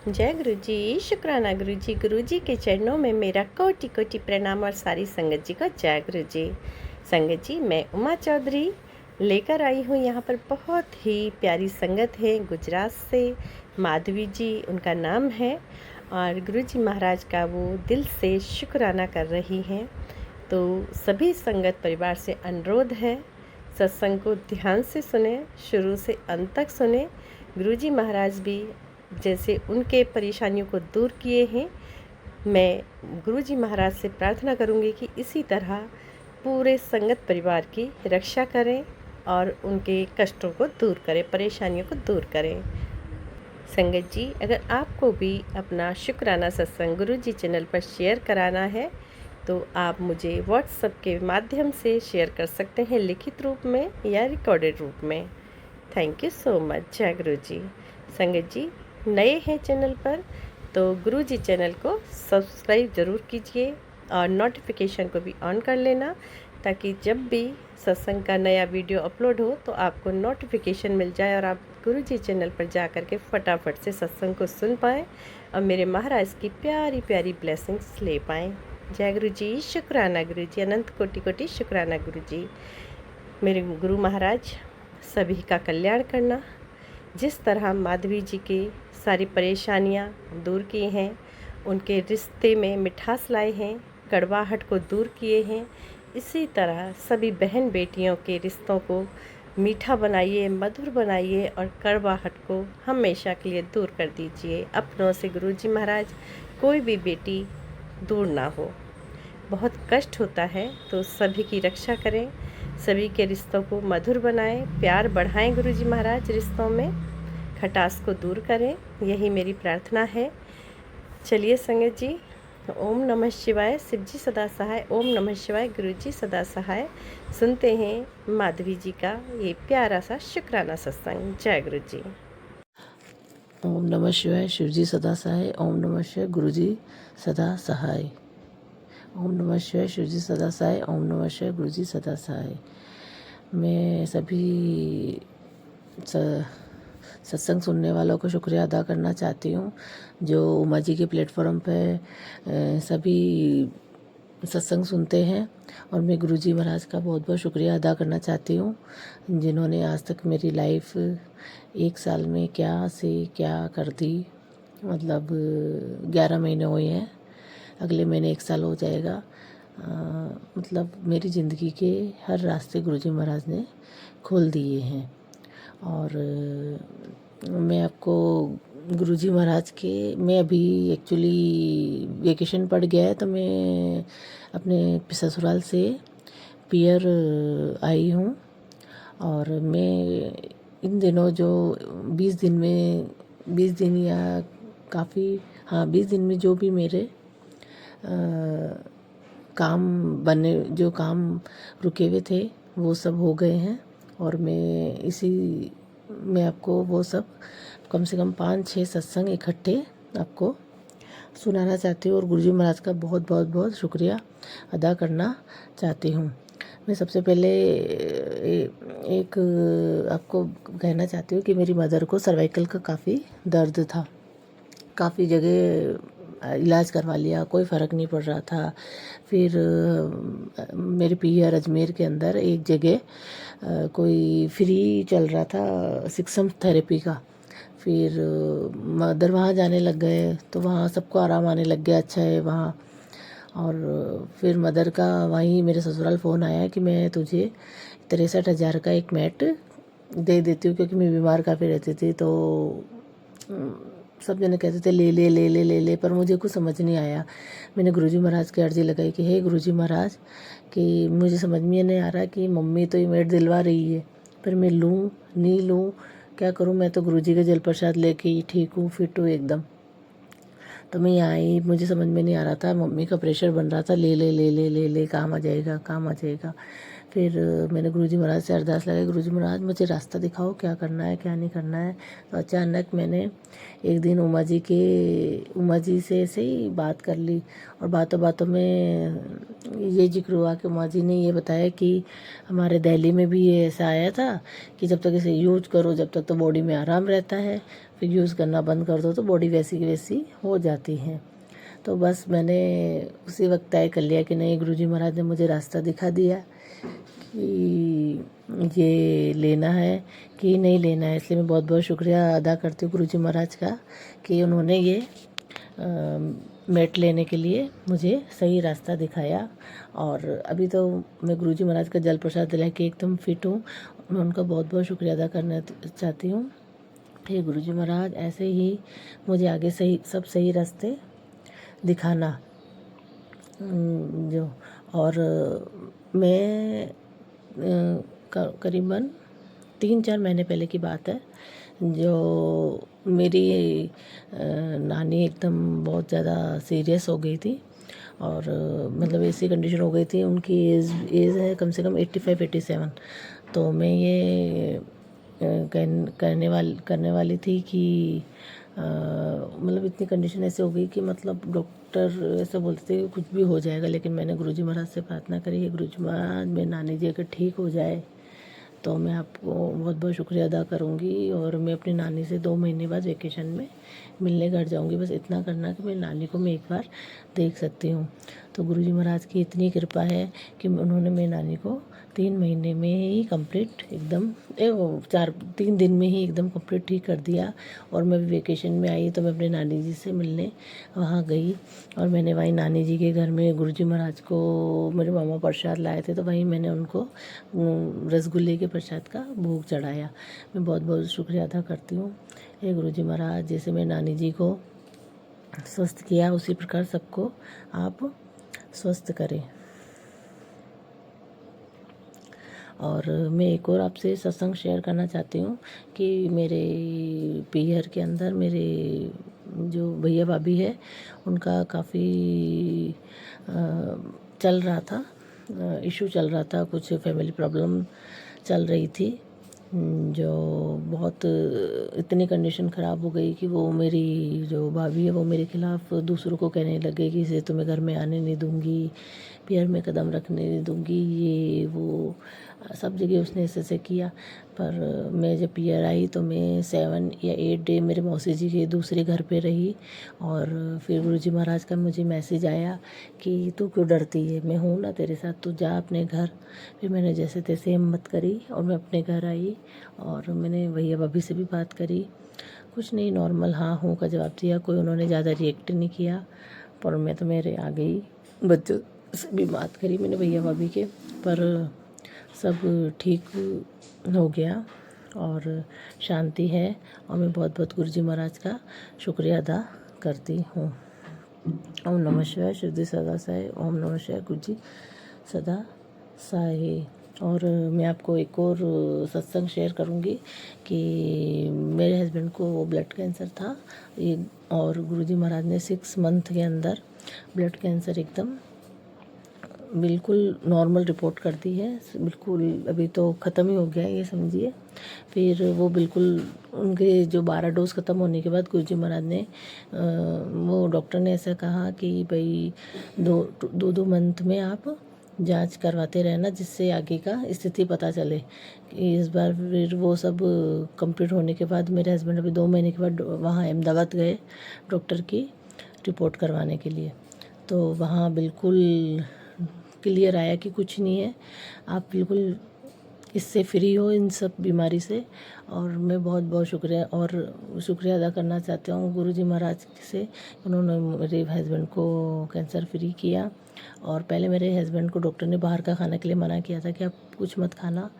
जय गुरु जी, शुक्राना गुरु जी के चरणों में मेरा कोटि कोटि प्रणाम और सारी संगत जी को जय गुरु जी। संगत जी, मैं उमा चौधरी लेकर आई हूँ यहाँ पर बहुत ही प्यारी संगत है गुजरात से। माधवी जी उनका नाम है और गुरु जी महाराज का वो दिल से शुक्राना कर रही हैं। तो सभी संगत परिवार से अनुरोध है, सत्संग को ध्यान से सुने, शुरू से अंत तक सुने। गुरु जी महाराज भी जैसे उनके परेशानियों को दूर किए हैं, मैं गुरु जी महाराज से प्रार्थना करूंगी कि इसी तरह पूरे संगत परिवार की रक्षा करें और उनके कष्टों को दूर करें, परेशानियों को दूर करें। संगत जी, अगर आपको भी अपना शुक्राना सत्संग गुरु जी चैनल पर शेयर कराना है तो आप मुझे व्हाट्सएप के माध्यम से शेयर कर सकते हैं, लिखित रूप में या रिकॉर्डेड रूप में। Thank you so much. जय गुरु जी। संगत जी, नए हैं चैनल पर तो गुरु जी चैनल को सब्सक्राइब ज़रूर कीजिए और नोटिफिकेशन को भी ऑन कर लेना, ताकि जब भी सत्संग का नया वीडियो अपलोड हो तो आपको नोटिफिकेशन मिल जाए और आप गुरु जी चैनल पर जा कर के फटाफट से सत्संग को सुन पाएँ और मेरे महाराज की प्यारी प्यारी ब्लेसिंग्स ले पाएँ। जय गुरु जी, शुक्राना गुरु जी, अनंत कोटि कोटि शुक्राना गुरु जी। मेरे गुरु महाराज सभी का कल्याण करना। जिस तरह माधवी जी की सारी परेशानियां दूर की हैं, उनके रिश्ते में मिठास लाए हैं, कड़वाहट को दूर किए हैं, इसी तरह सभी बहन बेटियों के रिश्तों को मीठा बनाइए, मधुर बनाइए और कड़वाहट को हमेशा के लिए दूर कर दीजिए। अपनों से गुरु जी महाराज कोई भी बेटी दूर ना हो। बहुत कष्ट होता है तो सभी की रक्षा करें, सभी के रिश्तों को मधुर बनाएं, प्यार बढ़ाएं गुरु जी महाराज, रिश्तों में खटास को दूर करें, यही मेरी प्रार्थना है। चलिए संगत जी, ओम नमः शिवाय, शिव जी सदा सहाय, ओम नमः शिवाय, गुरु जी सदा सहाय। सुनते हैं माधवी जी का ये प्यारा सा शुक्राना सत्संग। जय गुरु जी। ओम नमः शिवाय, शिव जी सदा सहाय। ओम नमः शिवाय, गुरु जी सदा सहाय। ओम नमः शिवाय, शिव जी सदा सहाय। ओम नमः शिवाय, गुरु जी सदा सहाय। मैं सभी सत्संग सुनने वालों को शुक्रिया अदा करना चाहती हूँ, जो उमा जी के प्लेटफॉर्म पे सभी सत्संग सुनते हैं। और मैं गुरु जी महाराज का बहुत बहुत शुक्रिया अदा करना चाहती हूँ, जिन्होंने आज तक मेरी लाइफ 1 साल में क्या से क्या कर दी। मतलब 11 महीने हुए हैं, अगले महीने 1 साल हो जाएगा। मतलब मेरी ज़िंदगी के हर रास्ते गुरु जी महाराज ने खोल दिए हैं। और मैं आपको गुरु जी महाराज के, मैं अभी एक्चुअली वेकेशन पड़ गया है तो मैं अपने ससुराल से पियर आई हूँ। और मैं इन दिनों जो 20 दिन या काफ़ी, हाँ 20 दिन में जो भी मेरे जो काम रुके हुए थे वो सब हो गए हैं। और मैं आपको वो सब कम से कम 5-6 सत्संग इकट्ठे आपको सुनाना चाहती हूँ और गुरुजी महाराज का बहुत बहुत बहुत शुक्रिया अदा करना चाहती हूँ। मैं सबसे पहले एक आपको कहना चाहती हूँ कि मेरी मदर को सर्वाइकल का काफ़ी दर्द था। काफ़ी जगह इलाज करवा लिया, कोई फ़र्क नहीं पड़ रहा था। फिर मेरे पीआर अजमेर के अंदर एक जगह कोई फ्री चल रहा था सिक्सम थेरेपी का। फिर मदर वहाँ जाने लग गए तो वहाँ सबको आराम आने लग गया, अच्छा है वहाँ। और फिर मदर का वहीं मेरे ससुराल फ़ोन आया कि मैं तुझे 63,000 का एक मैट दे देती हूँ, क्योंकि मैं बीमार काफ़ी रहती थी। तो सब जने कहते थे ले ले ले ले ले ले, पर मुझे कुछ समझ नहीं आया। मैंने गुरुजी महाराज की अर्जी लगाई कि हे गुरुजी महाराज, कि मुझे समझ में नहीं आ रहा कि मम्मी तो ये मैट दिलवा रही है, पर मैं लूँ नहीं लूँ, क्या करूँ। मैं तो गुरुजी का जल प्रसाद लेके ही ठीक हूँ, फिट हूँ एकदम। तो मैं यहाँ आई, मुझे समझ में नहीं आ रहा था, मम्मी का प्रेशर बन रहा था, ले ले ले ले ले ले, काम आ जाएगा काम आ जाएगा। फिर मैंने गुरुजी महाराज से अरदास लगाई, गुरुजी महाराज मुझे रास्ता दिखाओ, क्या करना है क्या नहीं करना है। तो अचानक मैंने एक दिन उमा जी से ऐसे ही बात कर ली, और बातों बातों में ये जिक्र हुआ कि उमा जी ने ये बताया कि हमारे दिल्ली में भी ये ऐसा आया था कि जब तक इसे यूज करो जब तक तो बॉडी में आराम रहता है, फिर यूज़ करना बंद कर दो तो बॉडी वैसी की वैसी हो जाती है। तो बस मैंने उसी वक्त तय कर लिया कि नहीं, गुरुजी महाराज ने मुझे रास्ता दिखा दिया कि ये लेना है कि नहीं लेना है। इसलिए मैं बहुत बहुत शुक्रिया अदा करती हूँ गुरुजी महाराज का कि उन्होंने ये मेट लेने के लिए मुझे सही रास्ता दिखाया। और अभी तो मैं गुरुजी महाराज का जल प्रसाद लेके एकदम फिट हूँ। मैं उनका बहुत बहुत शुक्रिया अदा करना चाहती हूँ। हे गुरुजी महाराज, ऐसे ही मुझे आगे सही रास्ते दिखाना। जो और मैं करीबन 3-4 महीने पहले की बात है, जो मेरी नानी एकदम बहुत ज़्यादा सीरियस हो गई थी, और मतलब ऐसी कंडीशन हो गई थी, उनकी एज है कम से कम 85-87। तो मैं ये करने वाली थी कि मतलब इतनी कंडीशन ऐसे हो गई कि मतलब डॉक्टर ऐसा बोलते थे कि कुछ भी हो जाएगा। लेकिन मैंने गुरुजी महाराज से प्रार्थना करी है, गुरुजी महाराज मेरी नानी जी अगर ठीक हो जाए तो मैं आपको बहुत बहुत शुक्रिया अदा करूँगी, और मैं अपनी नानी से 2 महीने बाद वेकेशन में मिलने घर जाऊँगी। बस इतना करना कि मेरी नानी को मैं एक बार देख सकती हूँ। तो गुरुजी महाराज की इतनी कृपा है कि उन्होंने मेरी नानी को 3 महीने में ही कंप्लीट एकदम 3 दिन में ही एकदम कंप्लीट ठीक कर दिया। और मैं भी वेकेशन में आई तो मैं अपने नानी जी से मिलने वहाँ गई, और मैंने वहीं नानी जी के घर में गुरुजी महाराज को मेरे मामा प्रसाद लाए थे, तो वहीं मैंने उनको रसगुल्ले के प्रसाद का भोग चढ़ाया। मैं बहुत बहुत शुक्रिया अदा करती हूँ। हे गुरुजी महाराज, जैसे मैं नानी जी को स्वस्थ किया उसी प्रकार सबको आप स्वस्थ करें। और मैं एक और आपसे सत्संग शेयर करना चाहती हूँ कि मेरे पीहर के अंदर मेरे जो भैया भाभी है उनका काफ़ी चल रहा था, इशू चल रहा था, कुछ फैमिली प्रॉब्लम चल रही थी, जो बहुत इतनी कंडीशन ख़राब हो गई कि वो मेरी जो भाभी है वो मेरे खिलाफ़ दूसरों को कहने लगे कि इसे तो मैं घर में आने नहीं दूँगी, पैर में कदम रखने नहीं दूँगी, ये वो सब जगह उसने ऐसे किया। पर मैं जब पीयर आई तो मैं 7 या 8 डे मेरे मौसी जी के दूसरे घर पे रही, और फिर गुरुजी महाराज का मुझे मैसेज आया कि तू क्यों डरती है, मैं हूँ ना तेरे साथ, तू जा अपने घर। फिर मैंने जैसे तैसे हिम्मत करी और मैं अपने घर आई, और मैंने भैया भाभी से भी बात करी। कुछ नहीं, नॉर्मल हाँ हूँ का जवाब दिया, कोई उन्होंने ज़्यादा रिएक्ट नहीं किया। पर मैं तो मेरे आ गई, बच्चों से भी बात करी मैंने भैया भाभी के, पर सब ठीक हो गया और शांति है। और मैं बहुत बहुत गुरुजी महाराज का शुक्रिया अदा करती हूँ। ओम नमः शिवाय, शुद्धि सदा साई। ओम नमः शिवाय, गुरुजी सदा साई। और मैं आपको एक और सत्संग शेयर करूँगी कि मेरे हस्बैंड को ब्लड कैंसर था ये, और गुरुजी महाराज ने 6 मंथ के अंदर ब्लड कैंसर एकदम बिल्कुल नॉर्मल रिपोर्ट कर दी है, बिल्कुल अभी तो ख़त्म ही हो गया है ये समझिए। फिर वो बिल्कुल उनके जो 12 डोज ख़त्म होने के बाद गुरुजी महाराज ने वो डॉक्टर ने ऐसा कहा कि भाई 2 मंथ में आप जांच करवाते रहना, जिससे आगे का स्थिति पता चले। इस बार फिर वो सब कंप्लीट होने के बाद मेरे हस्बैंड अभी 2 महीने के बाद वहाँ अहमदाबाद गए डॉक्टर की रिपोर्ट करवाने के लिए। तो वहाँ बिल्कुल क्लियर आया कि कुछ नहीं है, आप बिल्कुल इससे फ्री हो इन सब बीमारी से। और मैं बहुत बहुत शुक्रिया अदा करना चाहती हूँ गुरुजी महाराज से, उन्होंने मेरे हस्बैंड को कैंसर फ्री किया। और पहले मेरे हस्बैंड को डॉक्टर ने बाहर का खाने के लिए मना किया था कि आप कुछ मत खाना,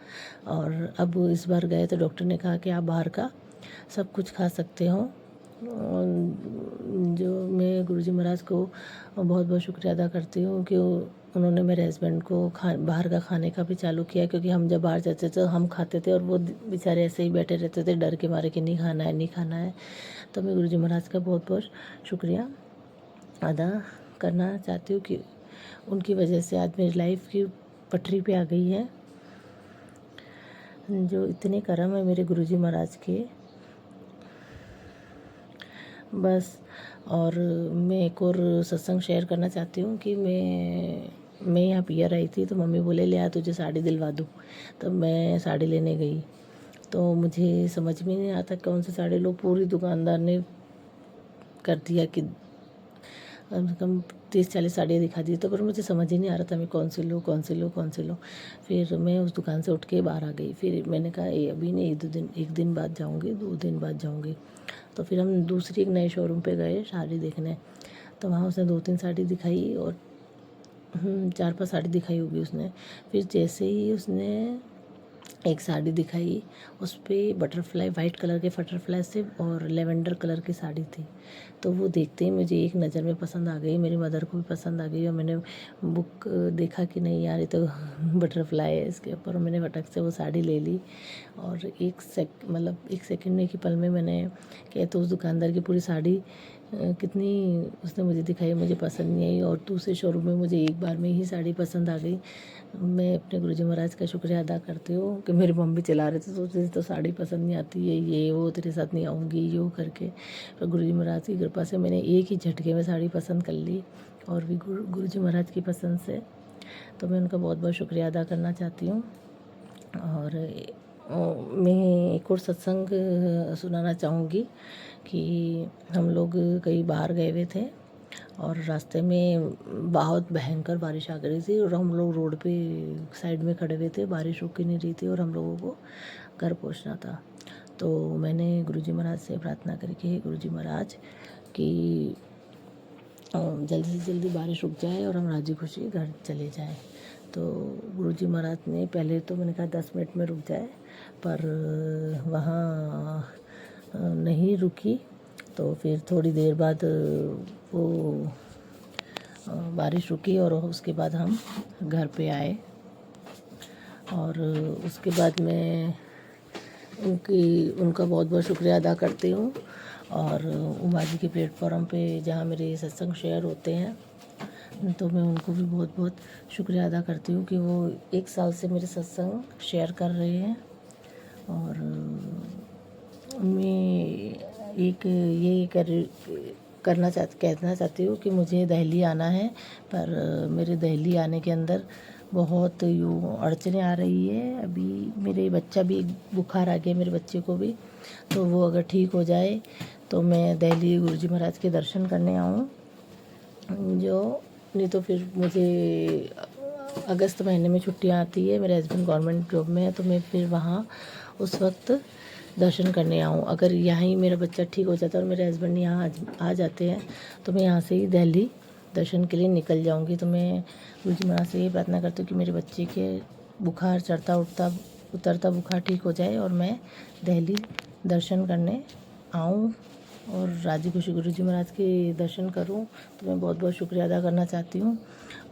और अब इस बार गए तो डॉक्टर ने कहा कि आप बाहर का सब कुछ खा सकते हो। जो मैं गुरुजी महाराज को बहुत बहुत शुक्रिया अदा करती हूँ कि उन्होंने मेरे हस्बैंड को बाहर का खाने का भी चालू किया, क्योंकि हम जब बाहर जाते थे तो हम खाते थे और वो बेचारे ऐसे ही बैठे रहते थे डर के मारे कि नहीं खाना है नहीं खाना है। तो मैं गुरुजी महाराज का बहुत बहुत शुक्रिया अदा करना चाहती हूँ कि उनकी वजह से आज मेरी लाइफ की पटरी पे आ गई है। जो इतने करम है मेरे गुरुजी महाराज के, बस। और मैं एक और सत्संग शेयर करना चाहती हूँ कि मैं यहाँ पियर आई थी, तो मम्मी बोले ले आ तुझे साड़ी दिलवा दूँ। तो मैं साड़ी लेने गई, तो मुझे समझ में नहीं आता कौन सी साड़ी लो। पूरी दुकानदार ने कर दिया कि कम से कम 30-40 साड़ियाँ दिखा दी, तो पर मुझे समझ ही नहीं आ रहा था मैं कौन सी लूँ कौन सी लूँ कौन सी लूँ। फिर मैं उस दुकान से उठ के बाहर आ गई। फिर मैंने कहा ये अभी नहीं, एक दिन बाद जाऊँगी, 2 दिन बाद जाऊँगी। तो फिर हम दूसरी एक नए शोरूम पे गए साड़ी देखने। तो वहाँ उसने 2-3 साड़ी दिखाई और 4-5 साड़ी दिखाई होगी उसने। फिर जैसे ही उसने एक साड़ी दिखाई, उस पे बटरफ्लाई, वाइट कलर के बटरफ्लाई से और लेवेंडर कलर की साड़ी थी। तो वो देखते ही मुझे एक नज़र में पसंद आ गई, मेरी मदर को भी पसंद आ गई। और मैंने बुक देखा कि नहीं यार ये तो बटरफ्लाई है इसके ऊपर, और मैंने फटक से वो साड़ी ले ली। और एक सेकंड में, कि पल में मैंने क्या, तो उस दुकानदार की पूरी साड़ी कितनी उसने मुझे दिखाई, मुझे पसंद नहीं आई। और दूसरे शोरूम में मुझे एक बार में ही साड़ी पसंद आ गई। मैं अपने गुरुजी महाराज का शुक्रिया अदा करती हूँ कि मेरी मम्मी चला रहे थे, सोचते तो साड़ी पसंद नहीं आती है, ये वो तेरे साथ नहीं आऊँगी यो करके। पर गुरुजी महाराज की कृपा से मैंने एक ही झटके में साड़ी पसंद कर ली, और भी गुरुजी महाराज की पसंद से। तो मैं उनका बहुत बहुत शुक्रिया अदा करना चाहती हूँ। और मैं एक और सत्संग सुनाना चाहूँगी कि हम लोग कहीं बाहर गए हुए थे, और रास्ते में बहुत भयंकर बारिश आ गई थी, और हम लोग रोड पे साइड में खड़े हुए थे, बारिश रुक ही नहीं रही थी, और हम लोगों को घर पहुंचना था। तो मैंने गुरुजी महाराज से प्रार्थना करी कि हे गुरुजी महाराज कि जल्दी से जल्दी बारिश रुक जाए और हम राजी खुशी घर चले जाएं। तो गुरुजी महाराज ने, पहले तो मैंने कहा 10 मिनट में रुक जाए, पर वहाँ नहीं रुकी। तो फिर थोड़ी देर बाद वो बारिश रुकी, और उसके बाद हम घर पे आए। और उसके बाद मैं उनका बहुत बहुत शुक्रिया अदा करती हूँ। और उमा जी के प्लेटफॉर्म पे जहाँ मेरे सत्संग शेयर होते हैं, तो मैं उनको भी बहुत बहुत शुक्रिया अदा करती हूँ कि वो 1 साल से मेरे सत्संग शेयर कर रहे हैं। और मैं कहना चाहती हूँ कि मुझे दिल्ली आना है, पर मेरे दिल्ली आने के अंदर बहुत यूँ अड़चनें आ रही है। अभी मेरे बच्चा भी, बुखार आ गया मेरे बच्चे को भी, तो वो अगर ठीक हो जाए तो मैं दिल्ली गुरुजी महाराज के दर्शन करने आऊँ। जो नहीं तो फिर मुझे अगस्त महीने में छुट्टियाँ आती है, मेरे हस्बैंड गवर्नमेंट जॉब में है, तो मैं फिर वहाँ उस वक्त दर्शन करने आऊँ। अगर यहाँ ही मेरा बच्चा ठीक हो जाता है और मेरे हस्बैंड यहाँ आ जाते हैं, तो मैं यहाँ से ही दिल्ली दर्शन के लिए निकल जाऊँगी। तो मैं गुरुजी महाराज से ये प्रार्थना करती हूँ कि मेरे बच्चे के बुखार उतरता बुखार ठीक हो जाए, और मैं दिल्ली दर्शन करने आऊँ और राजी खुशी गुरुजी महाराज के दर्शन करूं। तो मैं बहुत बहुत शुक्रिया अदा करना चाहती हूँ।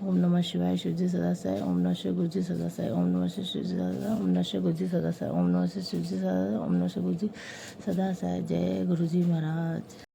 ओम नमः शिवाय, शिव जी सदा साई। ओम नमः शिव गुरु जी सदा साई। ओम नमः शिव जी सदा साई। ओम नमः शिव गुरु जी सदा साई। ओम नमः शिव जी सदा साई। ओम नमः शिव गुरु जी सदा साई। जय गुरुजी महाराज।